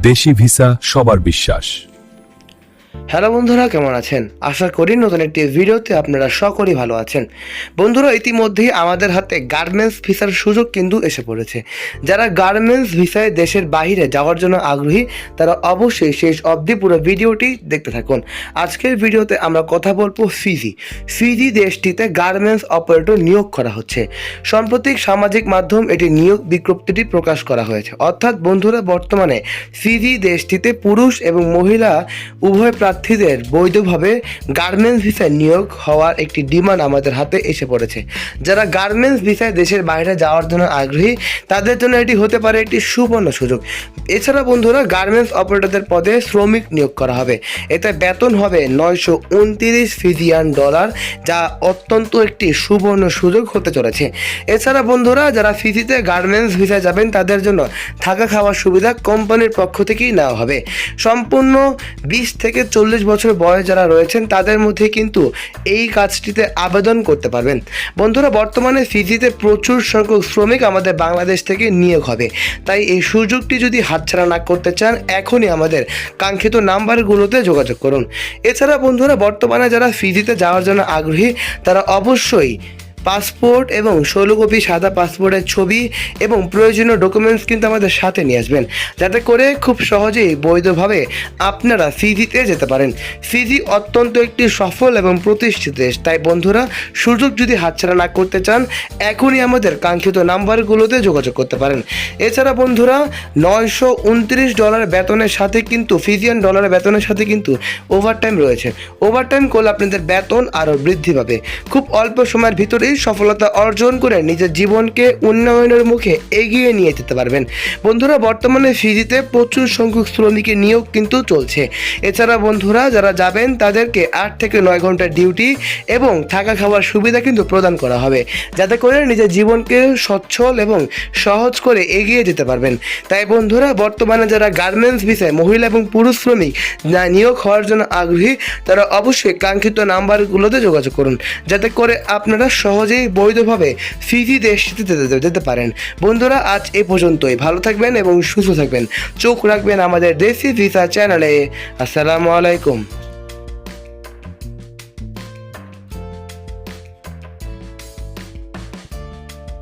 দেশি ভিসা সবার বিশ্বাস। হ্যালো বন্ধুরা, কেমন আছেন? আশা করি নতুন একটি ভিডিওতে আপনারা সকলেই ভালো আছেন। বন্ধুরা, ইতিমধ্যেই আমাদের হাতে গার্মেন্টস ভিসার সুযোগ কিন্তু এসে পড়েছে। যারা গার্মেন্টস ভিসায় দেশের বাইরে যাওয়ার জন্য আগ্রহী তারা অবশ্যই শেষ অবধি পুরো ভিডিওটি দেখতে থাকুন। আজকের ভিডিওতে আমরা কথা বলবো ফিজি দেশটিতে গার্মেন্টস অপারেটর নিয়োগ করা হচ্ছে। সাম্প্রতিক সামাজিক মাধ্যম এটি নিয়োগ বিজ্ঞপ্তিটি প্রকাশ করা হয়েছে। অর্থাৎ বন্ধুরা, বর্তমানে ফিজি দেশটিতে পুরুষ এবং মহিলা উভয় প্রার্থীদের বৈধভাবে গার্মেন্টস ভিসায় নিয়োগ হওয়ার একটি ডিমান্ড আমাদের হাতে এসে পড়েছে। যারা গার্মেন্টস ভিসায় দেশের বাইরে যাওয়ার জন্য আগ্রহী তাদের জন্য এটি হতে পারে একটি সুবর্ণ সুযোগ। এছাড়া বন্ধুরা, গার্মেন্টস অপারেটরদের পদে শ্রমিক নিয়োগ করা হবে। এতে বেতন হবে $929 ফিজিয়ান, যা অত্যন্ত একটি সুবর্ণ সুযোগ হতে চলেছে। এছাড়া বন্ধুরা, যারা ফিজিতে গার্মেন্টস ভিসায় যাবেন তাদের জন্য থাকা খাওয়ার সুবিধা কোম্পানির পক্ষ থেকেই নেওয়া হবে। সম্পূর্ণ 20 থেকে 40 বছর বয়স যারা রয়েছেন তাদের মধ্যে কিন্তু এই কাজটিতে আবেদন করতে পারবেন। বন্ধুরা, বর্তমানে ফিজিতে প্রচুর সংখ্যক শ্রমিক আমাদের বাংলাদেশ থেকে নিয়োগ হবে। তাই এই সুযোগটি যদি হাতছাড়া না করতে চান, এখনই আমাদের কাঙ্ক্ষিত নাম্বারগুলোতে যোগাযোগ করুন। এছাড়া বন্ধুরা, বর্তমানে যারা ফিজিতে যাওয়ার জন্য আগ্রহী তারা অবশ্যই পাসপোর্ট এবং 16 কপি সাদা পাসপোর্টের ছবি এবং প্রয়োজনীয় ডকুমেন্টস কিন্তু আমাদের সাথে নিয়ে আসবেন, যাতে করে খুব সহজেই বৈধভাবে আপনারা ফিজিতে যেতে পারেন। ফিজি অত্যন্ত একটি সফল এবং প্রতিষ্ঠিত দেশ। তাই বন্ধুরা, সুযোগ যদি হাতছাড়া না করতে চান, এখনই আমাদের কাঙ্ক্ষিত নাম্বারগুলোতে যোগাযোগ করতে পারেন। এছাড়া বন্ধুরা, $929 বেতনের সাথে কিন্তু ফিজিয়ান ডলারের বেতনের সাথে কিন্তু ওভারটাইম রয়েছে। ওভারটাইম করলে আপনাদের বেতন আরও বৃদ্ধি পাবে। খুব অল্প সময়ের ভিতরে সফলতা অর্জন করে নিজের জীবনকে উন্নয়নের মুখে এগিয়ে নিয়ে যেতে পারবেন। বন্ধুরা, বর্তমানে ফিজিতে প্রচুর সংখ্যক শ্রমিকের নিয়োগ কিন্তু চলছে। এছাড়া বন্ধুরা, যারা যাবেন তাদেরকে 8 থেকে 9 ঘন্টার ডিউটি এবং থাকা খাওয়ার সুবিধা কিন্তু প্রদান করা হবে, যাতে করে নিজের জীবনকে সচ্ছল এবং সহজ করে এগিয়ে যেতে পারবেন। তাই বন্ধুরা, বর্তমানে যারা গার্মেন্টস ভিসায় মহিলা এবং পুরুষ শ্রমিক নিয়োগ হওয়ার জন্য আগ্রহী তারা অবশ্যই কাঙ্ক্ষিত নাম্বারগুলোতে যোগাযোগ করুন, যাতে করে আপনারা সহজেই বৈধভাবে ফিজি দেশটিতে যেতে পারেন। বন্ধুরা, আজ এ পর্যন্তই। ভালো থাকবেন এবং সুস্থ থাকবেন। চোখ রাখবেন আমাদের দেশি ভিসা চ্যানেলে। আসসালামু আলাইকুম।